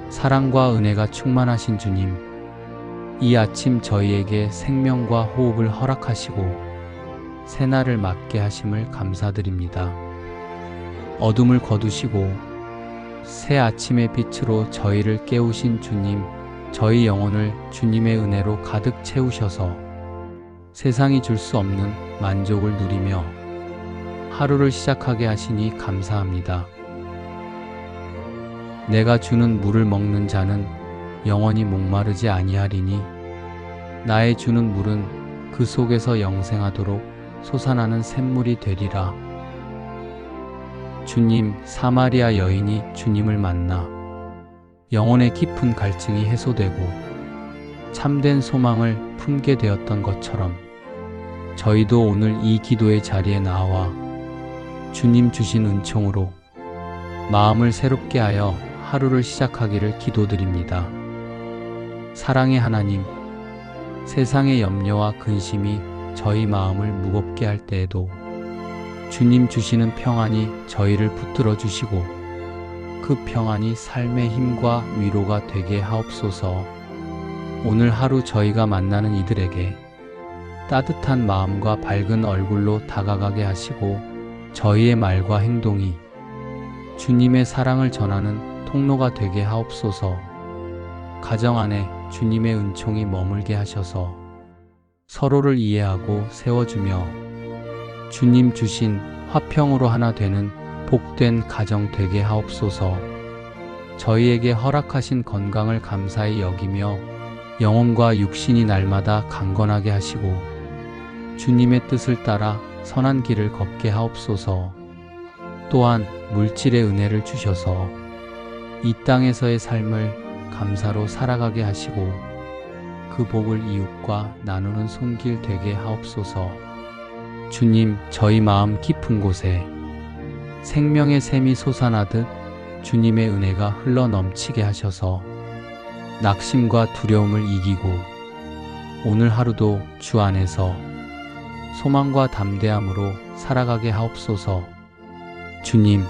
사랑과 은혜가 충만하신 주님, 이 아침 저희에게 생명과 호흡을 허락하시고 새날을 맞게 하심을 감사드립니다. 어둠을 거두시고 새 아침의 빛으로 저희를 깨우신 주님, 저희 영혼을 주님의 은혜로 가득 채우셔서 세상이 줄 수 없는 만족을 누리며 하루를 시작하게 하시니 감사합니다. 내가 주는 물을 먹는 자는 영원히 목마르지 아니하리니 나의 주는 물은 그 속에서 영생하도록 솟아나는 샘물이 되리라. 주님, 사마리아 여인이 주님을 만나 영혼의 깊은 갈증이 해소되고 참된 소망을 품게 되었던 것처럼 저희도 오늘 이 기도의 자리에 나와 주님 주신 은총으로 마음을 새롭게 하여 하루를 시작하기를 기도드립니다. 사랑의 하나님, 세상의 염려와 근심이 저희 마음을 무겁게 할 때에도 주님 주시는 평안이 저희를 붙들어 주시고 그 평안이 삶의 힘과 위로가 되게 하옵소서. 오늘 하루 저희가 만나는 이들에게 따뜻한 마음과 밝은 얼굴로 다가가게 하시고 저희의 말과 행동이 주님의 사랑을 전하는 통로가 되게 하옵소서. 가정 안에 주님의 은총이 머물게 하셔서 서로를 이해하고 세워주며 주님 주신 화평으로 하나 되는 복된 가정 되게 하옵소서. 저희에게 허락하신 건강을 감사히 여기며 영혼과 육신이 날마다 강건하게 하시고 주님의 뜻을 따라 선한 길을 걷게 하옵소서. 또한 물질의 은혜를 주셔서 이 땅에서의 삶을 감사로 살아가게 하시고 그 복을 이웃과 나누는 손길 되게 하옵소서. 주님, 저희 마음 깊은 곳에 생명의 샘이 솟아나듯 주님의 은혜가 흘러 넘치게 하셔서 낙심과 두려움을 이기고 오늘 하루도 주 안에서 소망과 담대함으로 살아가게 하옵소서. 주님,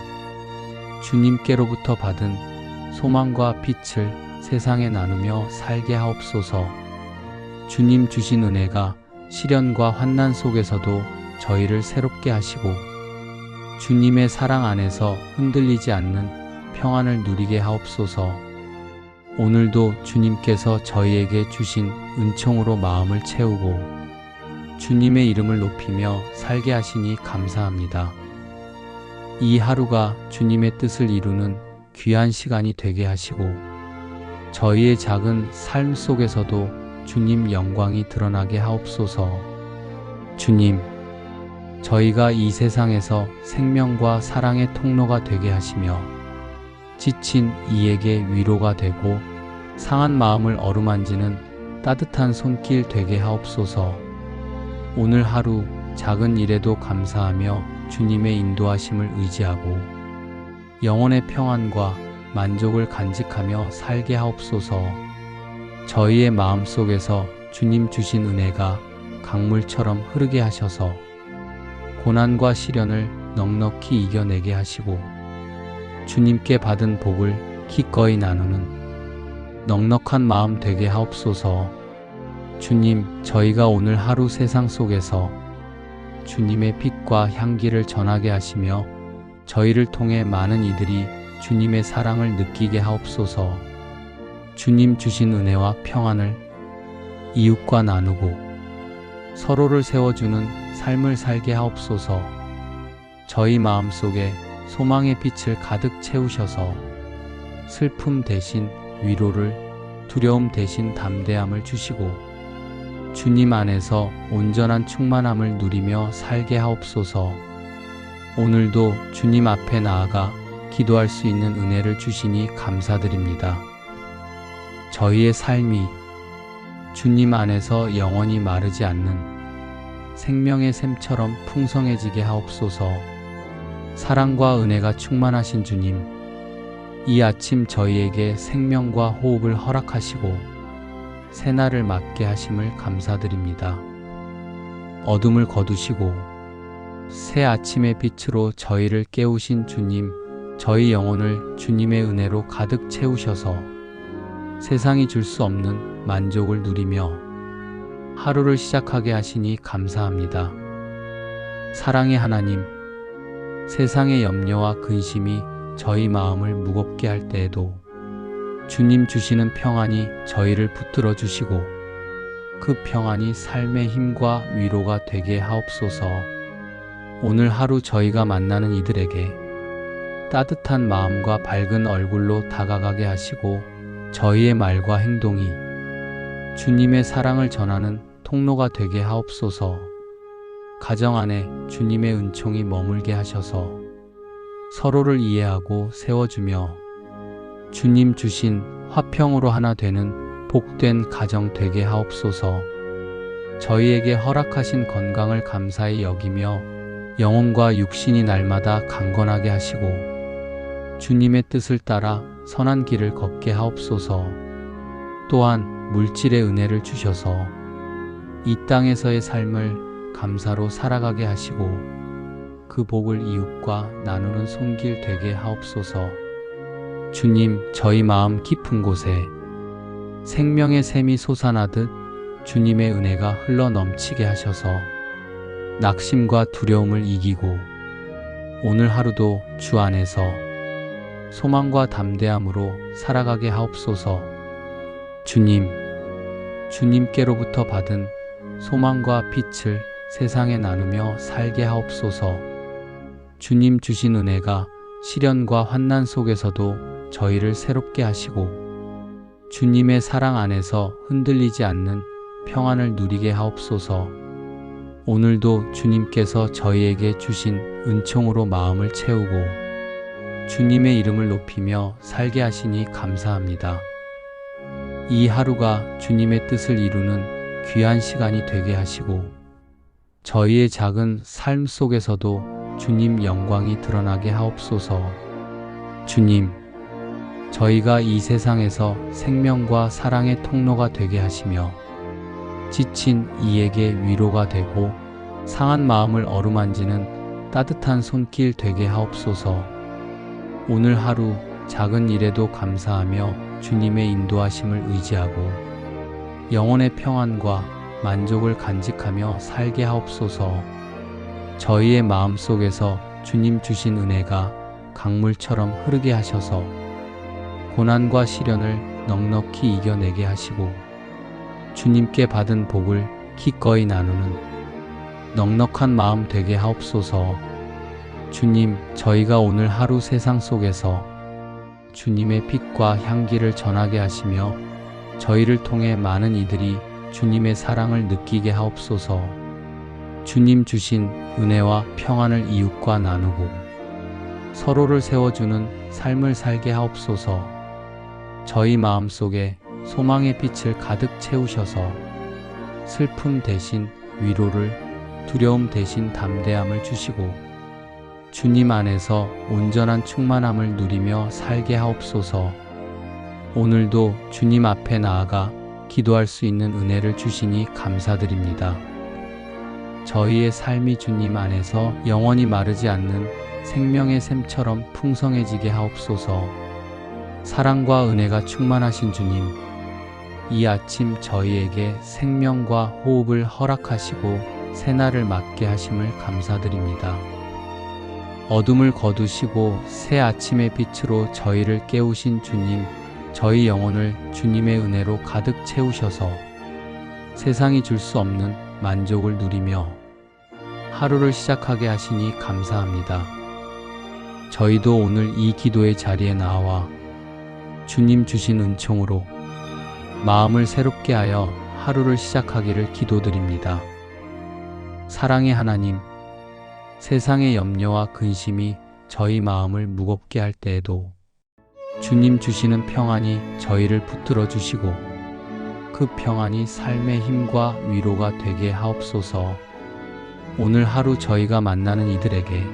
주님께로부터 받은 소망과 빛을 세상에 나누며 살게 하옵소서. 주님 주신 은혜가 시련과 환난 속에서도 저희를 새롭게 하시고 주님의 사랑 안에서 흔들리지 않는 평안을 누리게 하옵소서. 오늘도 주님께서 저희에게 주신 은총으로 마음을 채우고 주님의 이름을 높이며 살게 하시니 감사합니다. 이 하루가 주님의 뜻을 이루는 귀한 시간이 되게 하시고 저희의 작은 삶 속에서도 주님 영광이 드러나게 하옵소서. 주님, 저희가 이 세상에서 생명과 사랑의 통로가 되게 하시며 지친 이에게 위로가 되고 상한 마음을 어루만지는 따뜻한 손길 되게 하옵소서. 오늘 하루 작은 일에도 감사하며 주님의 인도하심을 의지하고 영혼의 평안과 만족을 간직하며 살게 하옵소서. 저희의 마음속에서 주님 주신 은혜가 강물처럼 흐르게 하셔서 고난과 시련을 넉넉히 이겨내게 하시고 주님께 받은 복을 기꺼이 나누는 넉넉한 마음 되게 하옵소서. 주님, 저희가 오늘 하루 세상 속에서 주님의 빛과 향기를 전하게 하시며 저희를 통해 많은 이들이 주님의 사랑을 느끼게 하옵소서. 주님 주신 은혜와 평안을 이웃과 나누고 서로를 세워주는 삶을 살게 하옵소서. 저희 마음속에 소망의 빛을 가득 채우셔서 슬픔 대신 위로를, 두려움 대신 담대함을 주시고 주님 안에서 온전한 충만함을 누리며 살게 하옵소서. 오늘도 주님 앞에 나아가 기도할 수 있는 은혜를 주시니 감사드립니다. 저희의 삶이 주님 안에서 영원히 마르지 않는 생명의 샘처럼 풍성해지게 하옵소서. 사랑과 은혜가 충만하신 주님, 이 아침 저희에게 생명과 호흡을 허락하시고 새날을 맞게 하심을 감사드립니다. 어둠을 거두시고 새 아침의 빛으로 저희를 깨우신 주님, 저희 영혼을 주님의 은혜로 가득 채우셔서 세상이 줄 수 없는 만족을 누리며 하루를 시작하게 하시니 감사합니다. 사랑의 하나님, 세상의 염려와 근심이 저희 마음을 무겁게 할 때에도 주님 주시는 평안이 저희를 붙들어 주시고 그 평안이 삶의 힘과 위로가 되게 하옵소서. 오늘 하루 저희가 만나는 이들에게 따뜻한 마음과 밝은 얼굴로 다가가게 하시고 저희의 말과 행동이 주님의 사랑을 전하는 통로가 되게 하옵소서. 가정 안에 주님의 은총이 머물게 하셔서 서로를 이해하고 세워주며 주님 주신 화평으로 하나 되는 복된 가정 되게 하옵소서. 저희에게 허락하신 건강을 감사히 여기며 영혼과 육신이 날마다 강건하게 하시고 주님의 뜻을 따라 선한 길을 걷게 하옵소서. 또한 물질의 은혜를 주셔서 이 땅에서의 삶을 감사로 살아가게 하시고 그 복을 이웃과 나누는 손길 되게 하옵소서. 주님, 저희 마음 깊은 곳에 생명의 샘이 솟아나듯 주님의 은혜가 흘러 넘치게 하셔서 낙심과 두려움을 이기고 오늘 하루도 주 안에서 소망과 담대함으로 살아가게 하옵소서. 주님, 주님께로부터 받은 소망과 빛을 세상에 나누며 살게 하옵소서. 주님 주신 은혜가 시련과 환난 속에서도 저희를 새롭게 하시고 주님의 사랑 안에서 흔들리지 않는 평안을 누리게 하옵소서. 오늘도 주님께서 저희에게 주신 은총으로 마음을 채우고 주님의 이름을 높이며 살게 하시니 감사합니다. 이 하루가 주님의 뜻을 이루는 귀한 시간이 되게 하시고 저희의 작은 삶 속에서도 주님 영광이 드러나게 하옵소서. 주님, 저희가 이 세상에서 생명과 사랑의 통로가 되게 하시며 지친 이에게 위로가 되고 상한 마음을 어루만지는 따뜻한 손길 되게 하옵소서. 오늘 하루 작은 일에도 감사하며 주님의 인도하심을 의지하고 영혼의 평안과 만족을 간직하며 살게 하옵소서. 저희의 마음 속에서 주님 주신 은혜가 강물처럼 흐르게 하셔서 고난과 시련을 넉넉히 이겨내게 하시고 주님께 받은 복을 기꺼이 나누는 넉넉한 마음 되게 하옵소서. 주님, 저희가 오늘 하루 세상 속에서 주님의 빛과 향기를 전하게 하시며 저희를 통해 많은 이들이 주님의 사랑을 느끼게 하옵소서. 주님 주신 은혜와 평안을 이웃과 나누고 서로를 세워주는 삶을 살게 하옵소서. 저희 마음 속에 소망의 빛을 가득 채우셔서 슬픔 대신 위로를, 두려움 대신 담대함을 주시고 주님 안에서 온전한 충만함을 누리며 살게 하옵소서. 오늘도 주님 앞에 나아가 기도할 수 있는 은혜를 주시니 감사드립니다. 저희의 삶이 주님 안에서 영원히 마르지 않는 생명의 샘처럼 풍성해지게 하옵소서. 사랑과 은혜가 충만하신 주님, 이 아침 저희에게 생명과 호흡을 허락하시고 새날을 맞게 하심을 감사드립니다. 어둠을 거두시고 새 아침의 빛으로 저희를 깨우신 주님, 저희 영혼을 주님의 은혜로 가득 채우셔서 세상이 줄 수 없는 만족을 누리며 하루를 시작하게 하시니 감사합니다. 저희도 오늘 이 기도의 자리에 나와 주님 주신 은총으로 마음을 새롭게 하여 하루를 시작하기를 기도드립니다. 사랑의 하나님, 세상의 염려와 근심이 저희 마음을 무겁게 할 때에도 주님 주시는 평안이 저희를 붙들어 주시고 그 평안이 삶의 힘과 위로가 되게 하옵소서. 오늘 하루 저희가 만나는 이들에게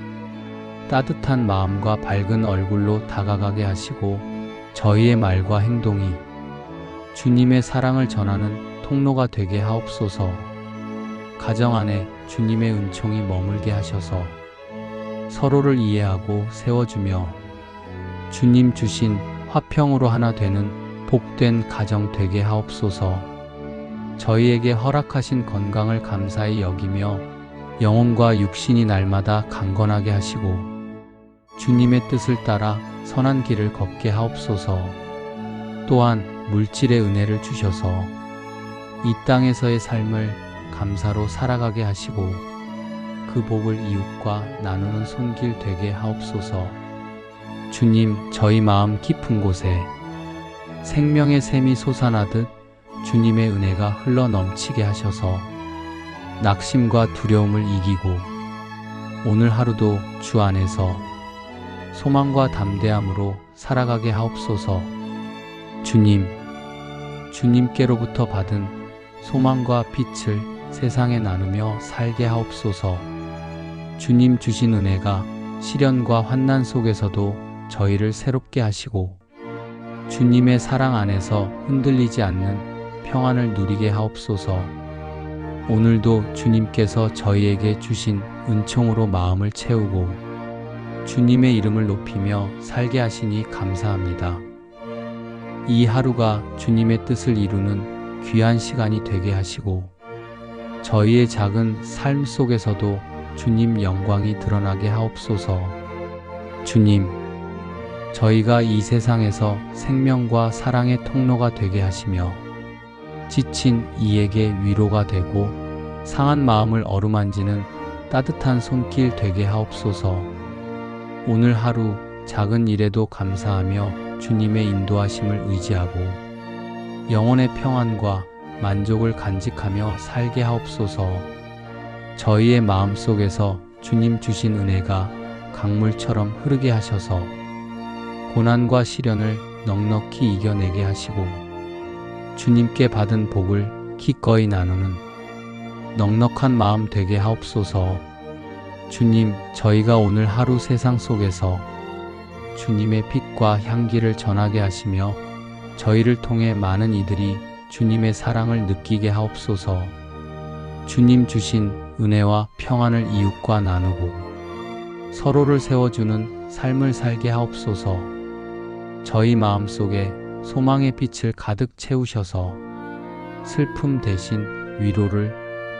따뜻한 마음과 밝은 얼굴로 다가가게 하시고 저희의 말과 행동이 주님의 사랑을 전하는 통로가 되게 하옵소서. 가정 안에 주님의 은총이 머물게 하셔서 서로를 이해하고 세워주며 주님 주신 화평으로 하나 되는 복된 가정 되게 하옵소서. 저희에게 허락하신 건강을 감사히 여기며 영혼과 육신이 날마다 강건하게 하시고 주님의 뜻을 따라 선한 길을 걷게 하옵소서. 또한 물질의 은혜를 주셔서 이 땅에서의 삶을 감사로 살아가게 하시고 그 복을 이웃과 나누는 손길 되게 하옵소서. 주님, 저희 마음 깊은 곳에 생명의 샘이 솟아나듯 주님의 은혜가 흘러 넘치게 하셔서 낙심과 두려움을 이기고 오늘 하루도 주 안에서 소망과 담대함으로 살아가게 하옵소서. 주님, 주님께로부터 받은 소망과 빛을 세상에 나누며 살게 하옵소서. 주님 주신 은혜가 시련과 환난 속에서도 저희를 새롭게 하시고 주님의 사랑 안에서 흔들리지 않는 평안을 누리게 하옵소서. 오늘도 주님께서 저희에게 주신 은총으로 마음을 채우고 주님의 이름을 높이며 살게 하시니 감사합니다. 이 하루가 주님의 뜻을 이루는 귀한 시간이 되게 하시고 저희의 작은 삶 속에서도 주님 영광이 드러나게 하옵소서. 주님, 저희가 이 세상에서 생명과 사랑의 통로가 되게 하시며 지친 이에게 위로가 되고 상한 마음을 어루만지는 따뜻한 손길 되게 하옵소서. 오늘 하루 작은 일에도 감사하며 주님의 인도하심을 의지하고 영혼의 평안과 만족을 간직하며 살게 하옵소서. 저희의 마음속에서 주님 주신 은혜가 강물처럼 흐르게 하셔서 고난과 시련을 넉넉히 이겨내게 하시고 주님께 받은 복을 기꺼이 나누는 넉넉한 마음 되게 하옵소서. 주님, 저희가 오늘 하루 세상 속에서 주님의 빛과 향기를 전하게 하시며 저희를 통해 많은 이들이 주님의 사랑을 느끼게 하옵소서. 주님 주신 은혜와 평안을 이웃과 나누고 서로를 세워주는 삶을 살게 하옵소서. 저희 마음속에 소망의 빛을 가득 채우셔서 슬픔 대신 위로를,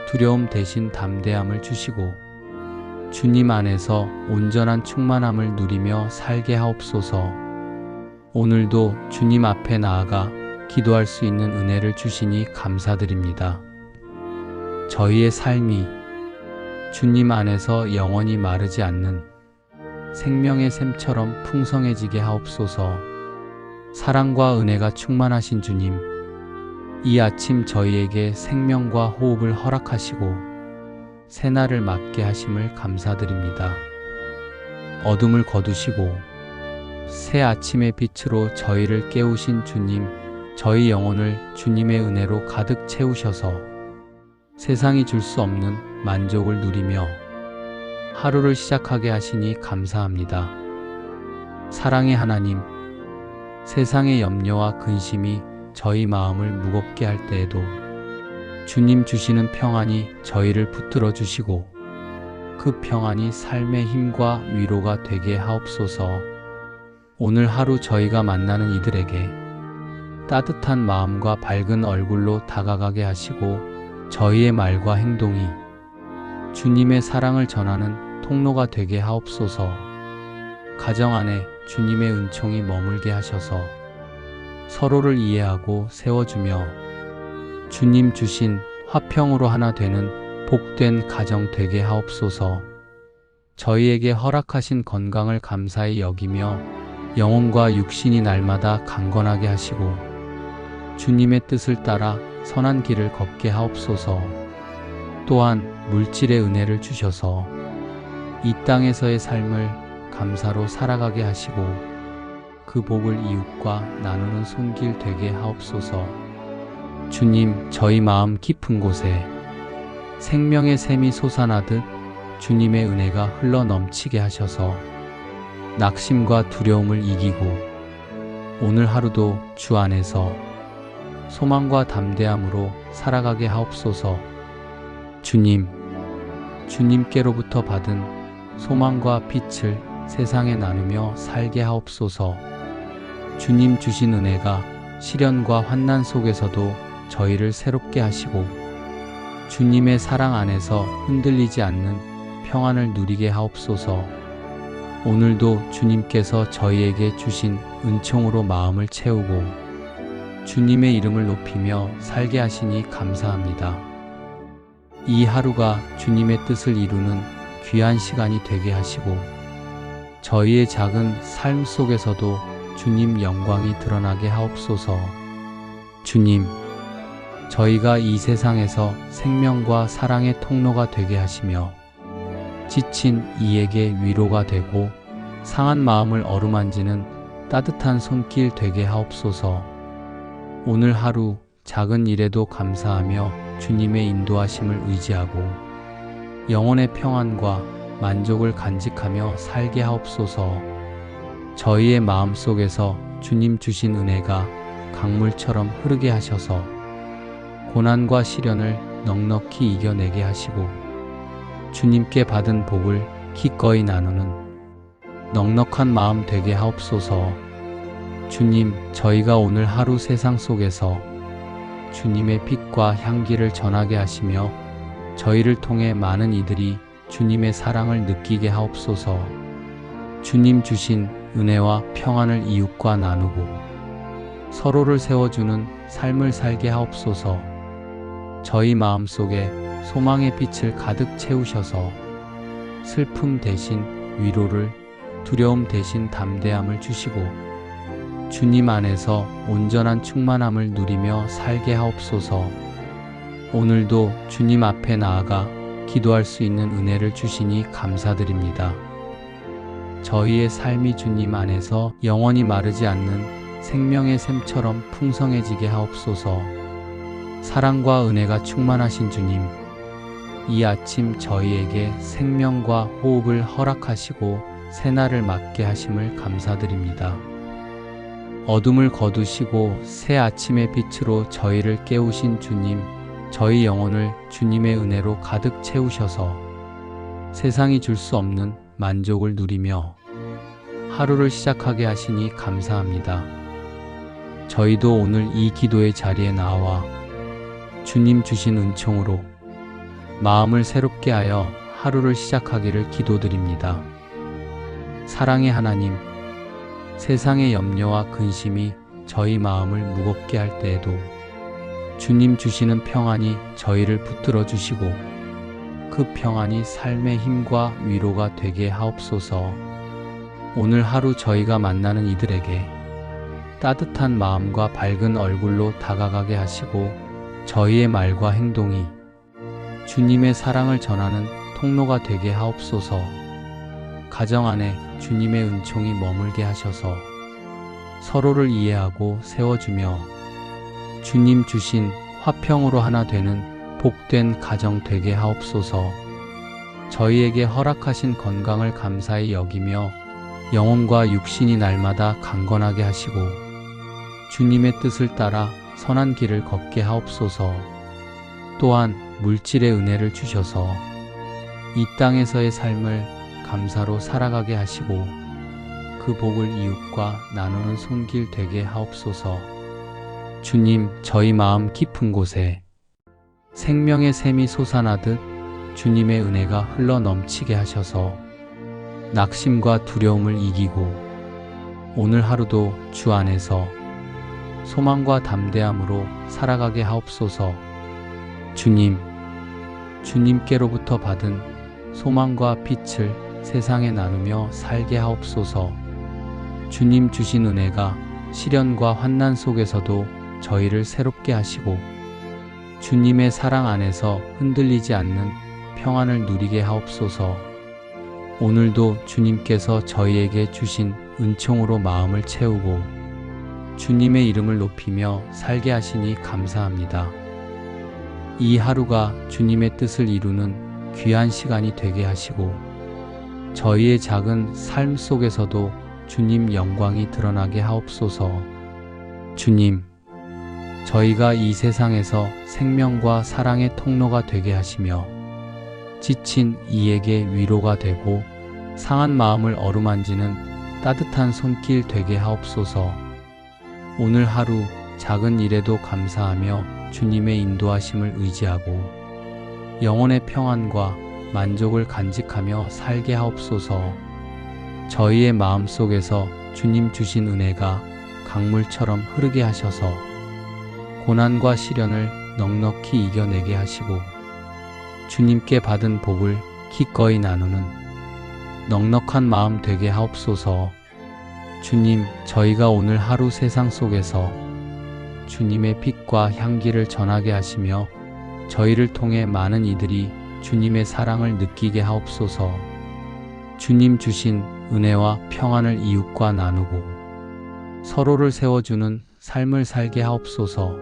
두려움 대신 담대함을 주시고 주님 안에서 온전한 충만함을 누리며 살게 하옵소서. 오늘도 주님 앞에 나아가 기도할 수 있는 은혜를 주시니 감사드립니다. 저희의 삶이 주님 안에서 영원히 마르지 않는 생명의 샘처럼 풍성해지게 하옵소서. 사랑과 은혜가 충만하신 주님, 이 아침 저희에게 생명과 호흡을 허락하시고 새날을 맞게 하심을 감사드립니다. 어둠을 거두시고 새 아침의 빛으로 저희를 깨우신 주님, 저희 영혼을 주님의 은혜로 가득 채우셔서 세상이 줄 수 없는 만족을 누리며 하루를 시작하게 하시니 감사합니다. 사랑의 하나님, 세상의 염려와 근심이 저희 마음을 무겁게 할 때에도 주님 주시는 평안이 저희를 붙들어 주시고 그 평안이 삶의 힘과 위로가 되게 하옵소서. 오늘 하루 저희가 만나는 이들에게 따뜻한 마음과 밝은 얼굴로 다가가게 하시고 저희의 말과 행동이 주님의 사랑을 전하는 통로가 되게 하옵소서. 가정 안에 주님의 은총이 머물게 하셔서 서로를 이해하고 세워주며 주님 주신 화평으로 하나 되는 복된 가정 되게 하옵소서. 저희에게 허락하신 건강을 감사히 여기며 영혼과 육신이 날마다 강건하게 하시고 주님의 뜻을 따라 선한 길을 걷게 하옵소서. 또한 물질의 은혜를 주셔서 이 땅에서의 삶을 감사로 살아가게 하시고 그 복을 이웃과 나누는 손길 되게 하옵소서. 주님, 저희 마음 깊은 곳에 생명의 샘이 솟아나듯 주님의 은혜가 흘러 넘치게 하셔서 낙심과 두려움을 이기고 오늘 하루도 주 안에서 소망과 담대함으로 살아가게 하옵소서. 주님, 주님께로부터 받은 소망과 빛을 세상에 나누며 살게 하옵소서. 주님 주신 은혜가 시련과 환난 속에서도 저희를 새롭게 하시고 주님의 사랑 안에서 흔들리지 않는 평안을 누리게 하옵소서. 오늘도 주님께서 저희에게 주신 은총으로 마음을 채우고 주님의 이름을 높이며 살게 하시니 감사합니다. 이 하루가 주님의 뜻을 이루는 귀한 시간이 되게 하시고 저희의 작은 삶 속에서도 주님 영광이 드러나게 하옵소서. 주님, 저희가 이 세상에서 생명과 사랑의 통로가 되게 하시며 지친 이에게 위로가 되고 상한 마음을 어루만지는 따뜻한 손길 되게 하옵소서. 오늘 하루 작은 일에도 감사하며 주님의 인도하심을 의지하고 영혼의 평안과 만족을 간직하며 살게 하옵소서. 저희의 마음 속에서 주님 주신 은혜가 강물처럼 흐르게 하셔서 고난과 시련을 넉넉히 이겨내게 하시고 주님께 받은 복을 기꺼이 나누는 넉넉한 마음 되게 하옵소서. 주님, 저희가 오늘 하루 세상 속에서 주님의 빛과 향기를 전하게 하시며 저희를 통해 많은 이들이 주님의 사랑을 느끼게 하옵소서. 주님 주신 은혜와 평안을 이웃과 나누고 서로를 세워주는 삶을 살게 하옵소서. 저희 마음속에 소망의 빛을 가득 채우셔서 슬픔 대신 위로를, 두려움 대신 담대함을 주시고 주님 안에서 온전한 충만함을 누리며 살게 하옵소서. 오늘도 주님 앞에 나아가 기도할 수 있는 은혜를 주시니 감사드립니다. 저희의 삶이 주님 안에서 영원히 마르지 않는 생명의 샘처럼 풍성해지게 하옵소서. 사랑과 은혜가 충만하신 주님, 이 아침 저희에게 생명과 호흡을 허락하시고 새날을 맞게 하심을 감사드립니다. 어둠을 거두시고 새 아침의 빛으로 저희를 깨우신 주님, 저희 영혼을 주님의 은혜로 가득 채우셔서 세상이 줄 수 없는 만족을 누리며 하루를 시작하게 하시니 감사합니다. 저희도 오늘 이 기도의 자리에 나와 주님 주신 은총으로 마음을 새롭게 하여 하루를 시작하기를 기도드립니다. 사랑의 하나님, 세상의 염려와 근심이 저희 마음을 무겁게 할 때에도 주님 주시는 평안이 저희를 붙들어 주시고 그 평안이 삶의 힘과 위로가 되게 하옵소서. 오늘 하루 저희가 만나는 이들에게 따뜻한 마음과 밝은 얼굴로 다가가게 하시고 저희의 말과 행동이 주님의 사랑을 전하는 통로가 되게 하옵소서. 가정 안에 주님의 은총이 머물게 하셔서 서로를 이해하고 세워주며 주님 주신 화평으로 하나 되는 복된 가정 되게 하옵소서. 저희에게 허락하신 건강을 감사히 여기며 영혼과 육신이 날마다 강건하게 하시고 주님의 뜻을 따라 선한 길을 걷게 하옵소서. 또한 물질의 은혜를 주셔서 이 땅에서의 삶을 감사로 살아가게 하시고 그 복을 이웃과 나누는 손길 되게 하옵소서. 주님, 저희 마음 깊은 곳에 생명의 샘이 솟아나듯 주님의 은혜가 흘러 넘치게 하셔서 낙심과 두려움을 이기고 오늘 하루도 주 안에서 소망과 담대함으로 살아가게 하옵소서. 주님, 주님께로부터 받은 소망과 빛을 세상에 나누며 살게 하옵소서. 주님 주신 은혜가 시련과 환난 속에서도 저희를 새롭게 하시고 주님의 사랑 안에서 흔들리지 않는 평안을 누리게 하옵소서. 오늘도 주님께서 저희에게 주신 은총으로 마음을 채우고 주님의 이름을 높이며 살게 하시니 감사합니다. 이 하루가 주님의 뜻을 이루는 귀한 시간이 되게 하시고 저희의 작은 삶 속에서도 주님 영광이 드러나게 하옵소서. 주님, 저희가 이 세상에서 생명과 사랑의 통로가 되게 하시며 지친 이에게 위로가 되고 상한 마음을 어루만지는 따뜻한 손길 되게 하옵소서. 오늘 하루 작은 일에도 감사하며 주님의 인도하심을 의지하고 영혼의 평안과 만족을 간직하며 살게 하옵소서. 저희의 마음속에서 주님 주신 은혜가 강물처럼 흐르게 하셔서 고난과 시련을 넉넉히 이겨내게 하시고 주님께 받은 복을 기꺼이 나누는 넉넉한 마음 되게 하옵소서. 주님, 저희가 오늘 하루 세상 속에서 주님의 빛과 향기를 전하게 하시며 저희를 통해 많은 이들이 주님의 사랑을 느끼게 하옵소서. 주님 주신 은혜와 평안을 이웃과 나누고 서로를 세워주는 삶을 살게 하옵소서.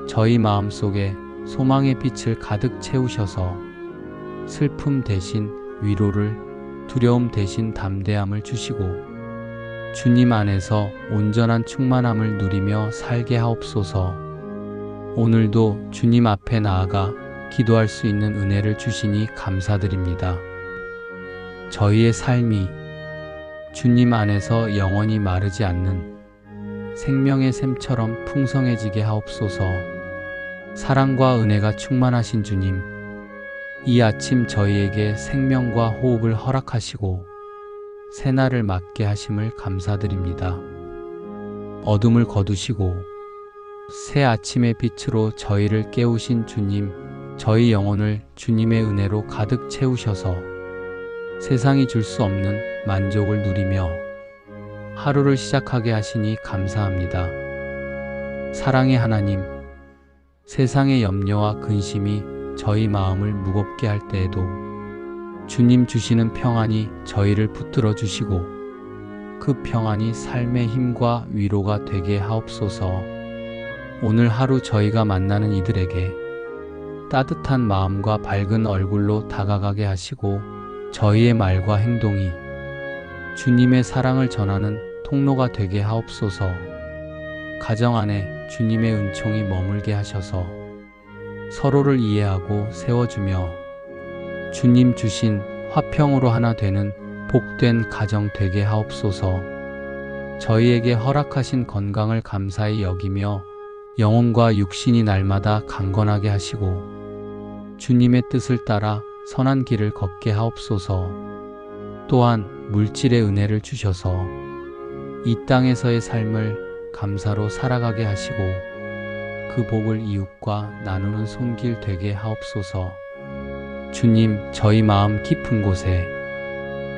저희 마음속에 소망의 빛을 가득 채우셔서 슬픔 대신 위로를, 두려움 대신 담대함을 주시고 주님 안에서 온전한 충만함을 누리며 살게 하옵소서. 오늘도 주님 앞에 나아가 기도할 수 있는 은혜를 주시니 감사드립니다. 저희의 삶이 주님 안에서 영원히 마르지 않는 생명의 샘처럼 풍성해지게 하옵소서. 사랑과 은혜가 충만하신 주님, 이 아침 저희에게 생명과 호흡을 허락하시고 새날을 맞게 하심을 감사드립니다. 어둠을 거두시고 새 아침의 빛으로 저희를 깨우신 주님, 저희 영혼을 주님의 은혜로 가득 채우셔서 세상이 줄 수 없는 만족을 누리며 하루를 시작하게 하시니 감사합니다. 사랑의 하나님, 세상의 염려와 근심이 저희 마음을 무겁게 할 때에도 주님 주시는 평안이 저희를 붙들어 주시고 그 평안이 삶의 힘과 위로가 되게 하옵소서. 오늘 하루 저희가 만나는 이들에게 따뜻한 마음과 밝은 얼굴로 다가가게 하시고 저희의 말과 행동이 주님의 사랑을 전하는 통로가 되게 하옵소서. 가정 안에 주님의 은총이 머물게 하셔서 서로를 이해하고 세워주며 주님 주신 화평으로 하나 되는 복된 가정 되게 하옵소서. 저희에게 허락하신 건강을 감사히 여기며 영혼과 육신이 날마다 강건하게 하시고 주님의 뜻을 따라 선한 길을 걷게 하옵소서. 또한 물질의 은혜를 주셔서 이 땅에서의 삶을 감사로 살아가게 하시고 그 복을 이웃과 나누는 손길 되게 하옵소서. 주님, 저희 마음 깊은 곳에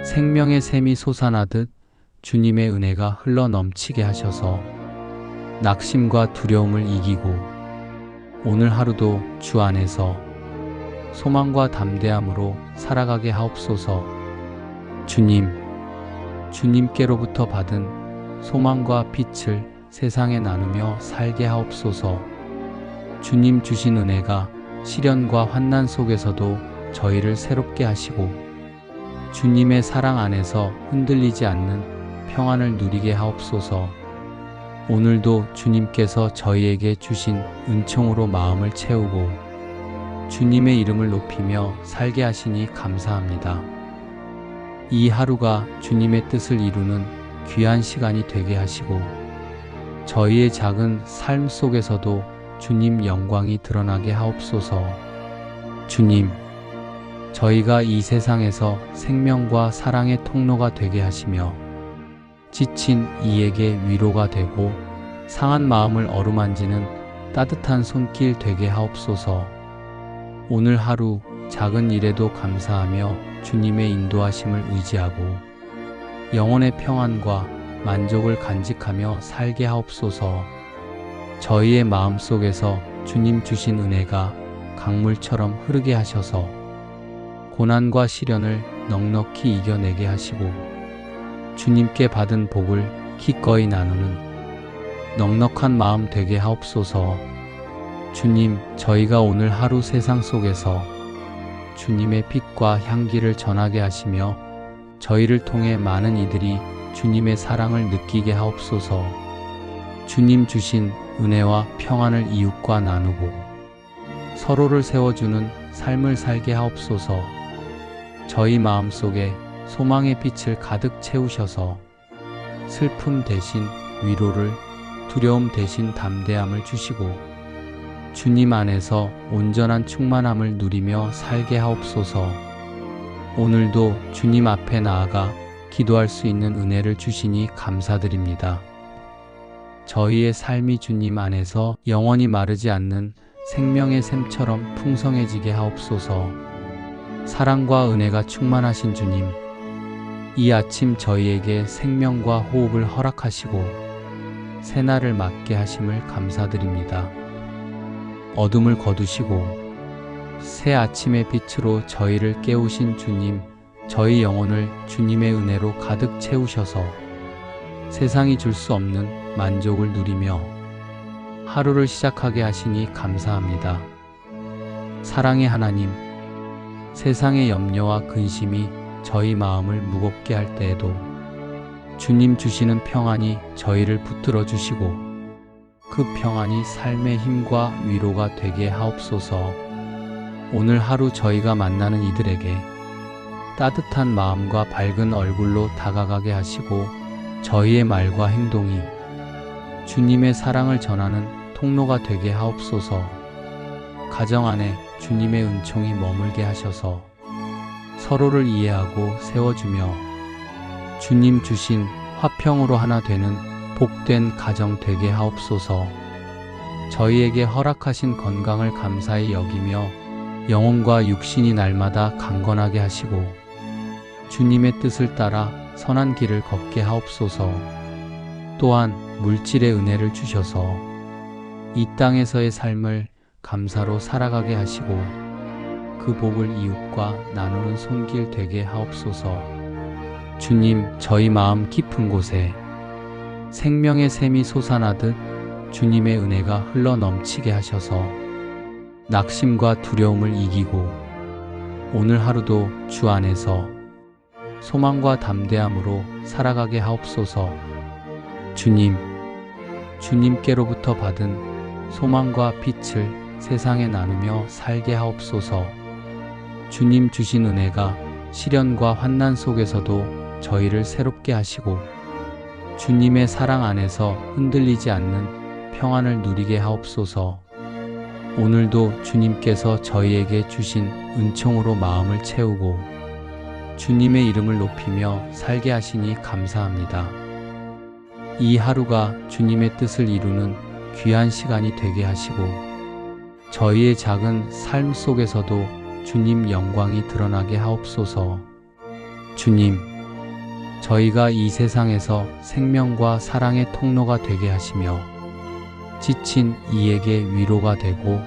생명의 샘이 솟아나듯 주님의 은혜가 흘러 넘치게 하셔서 낙심과 두려움을 이기고 오늘 하루도 주 안에서 소망과 담대함으로 살아가게 하옵소서. 주님, 주님께로부터 받은 소망과 빛을 세상에 나누며 살게 하옵소서. 주님 주신 은혜가 시련과 환난 속에서도 저희를 새롭게 하시고 주님의 사랑 안에서 흔들리지 않는 평안을 누리게 하옵소서. 오늘도 주님께서 저희에게 주신 은총으로 마음을 채우고 주님의 이름을 높이며 살게 하시니 감사합니다. 이 하루가 주님의 뜻을 이루는 귀한 시간이 되게 하시고 저희의 작은 삶 속에서도 주님 영광이 드러나게 하옵소서. 주님, 저희가 이 세상에서 생명과 사랑의 통로가 되게 하시며 지친 이에게 위로가 되고 상한 마음을 어루만지는 따뜻한 손길 되게 하옵소서. 오늘 하루 작은 일에도 감사하며 주님의 인도하심을 의지하고 영혼의 평안과 만족을 간직하며 살게 하옵소서. 저희의 마음속에서 주님 주신 은혜가 강물처럼 흐르게 하셔서 고난과 시련을 넉넉히 이겨내게 하시고 주님께 받은 복을 기꺼이 나누는 넉넉한 마음 되게 하옵소서. 주님, 저희가 오늘 하루 세상 속에서 주님의 빛과 향기를 전하게 하시며 저희를 통해 많은 이들이 주님의 사랑을 느끼게 하옵소서. 주님 주신 은혜와 평안을 이웃과 나누고 서로를 세워주는 삶을 살게 하옵소서. 저희 마음속에 소망의 빛을 가득 채우셔서 슬픔 대신 위로를, 두려움 대신 담대함을 주시고 주님 안에서 온전한 충만함을 누리며 살게 하옵소서. 오늘도 주님 앞에 나아가 기도할 수 있는 은혜를 주시니 감사드립니다. 저희의 삶이 주님 안에서 영원히 마르지 않는 생명의 샘처럼 풍성해지게 하옵소서. 사랑과 은혜가 충만하신 주님, 이 아침 저희에게 생명과 호흡을 허락하시고 새날을 맞게 하심을 감사드립니다. 어둠을 거두시고 새 아침의 빛으로 저희를 깨우신 주님, 저희 영혼을 주님의 은혜로 가득 채우셔서 세상이 줄 수 없는 만족을 누리며 하루를 시작하게 하시니 감사합니다. 사랑의 하나님, 세상의 염려와 근심이 저희 마음을 무겁게 할 때에도 주님 주시는 평안이 저희를 붙들어 주시고 그 평안이 삶의 힘과 위로가 되게 하옵소서. 오늘 하루 저희가 만나는 이들에게 따뜻한 마음과 밝은 얼굴로 다가가게 하시고 저희의 말과 행동이 주님의 사랑을 전하는 통로가 되게 하옵소서. 가정 안에 주님의 은총이 머물게 하셔서 서로를 이해하고 세워주며 주님 주신 화평으로 하나 되는 복된 가정 되게 하옵소서. 저희에게 허락하신 건강을 감사히 여기며 영혼과 육신이 날마다 강건하게 하시고 주님의 뜻을 따라 선한 길을 걷게 하옵소서. 또한 물질의 은혜를 주셔서 이 땅에서의 삶을 감사로 살아가게 하시고 그 복을 이웃과 나누는 손길 되게 하옵소서. 주님, 저희 마음 깊은 곳에 생명의 샘이 솟아나듯 주님의 은혜가 흘러 넘치게 하셔서 낙심과 두려움을 이기고 오늘 하루도 주 안에서 소망과 담대함으로 살아가게 하옵소서. 주님, 주님께로부터 받은 소망과 빛을 세상에 나누며 살게 하옵소서. 주님 주신 은혜가 시련과 환난 속에서도 저희를 새롭게 하시고 주님의 사랑 안에서 흔들리지 않는 평안을 누리게 하옵소서. 오늘도 주님께서 저희에게 주신 은총으로 마음을 채우고 주님의 이름을 높이며 살게 하시니 감사합니다. 이 하루가 주님의 뜻을 이루는 귀한 시간이 되게 하시고 저희의 작은 삶 속에서도 주님 영광이 드러나게 하옵소서. 주님, 저희가 이 세상에서 생명과 사랑의 통로가 되게 하시며 지친 이에게 위로가 되고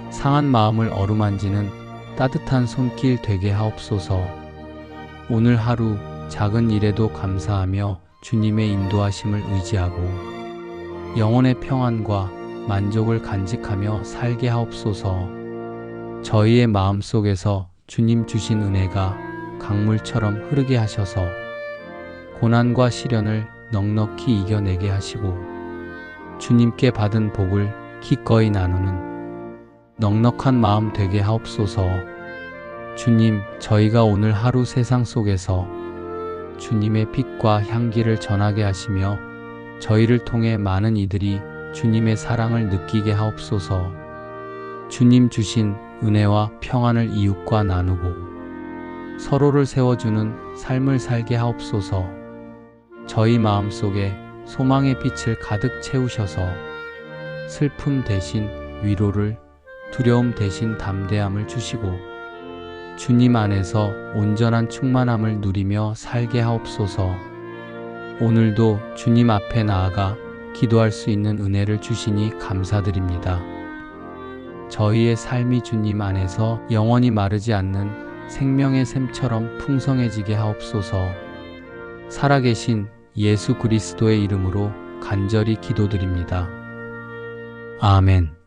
상한 마음을 어루만지는 따뜻한 손길 되게 하옵소서. 오늘 하루 작은 일에도 감사하며 주님의 인도하심을 의지하고 영혼의 평안과 만족을 간직하며 살게 하옵소서. 저희의 마음 속에서 주님 주신 은혜가 강물처럼 흐르게 하셔서 고난과 시련을 넉넉히 이겨내게 하시고 주님께 받은 복을 기꺼이 나누는 넉넉한 마음 되게 하옵소서. 주님, 저희가 오늘 하루 세상 속에서 주님의 빛과 향기를 전하게 하시며 저희를 통해 많은 이들이 주님의 사랑을 느끼게 하옵소서. 주님 주신 은혜와 평안을 이웃과 나누고 서로를 세워주는 삶을 살게 하옵소서. 저희 마음속에 소망의 빛을 가득 채우셔서 슬픔 대신 위로를, 두려움 대신 담대함을 주시고 주님 안에서 온전한 충만함을 누리며 살게 하옵소서. 오늘도 주님 앞에 나아가 기도할 수 있는 은혜를 주시니 감사드립니다. 저희의 삶이 주님 안에서 영원히 마르지 않는 생명의 샘처럼 풍성해지게 하옵소서. 살아계신 예수 그리스도의 이름으로 간절히 기도드립니다. 아멘.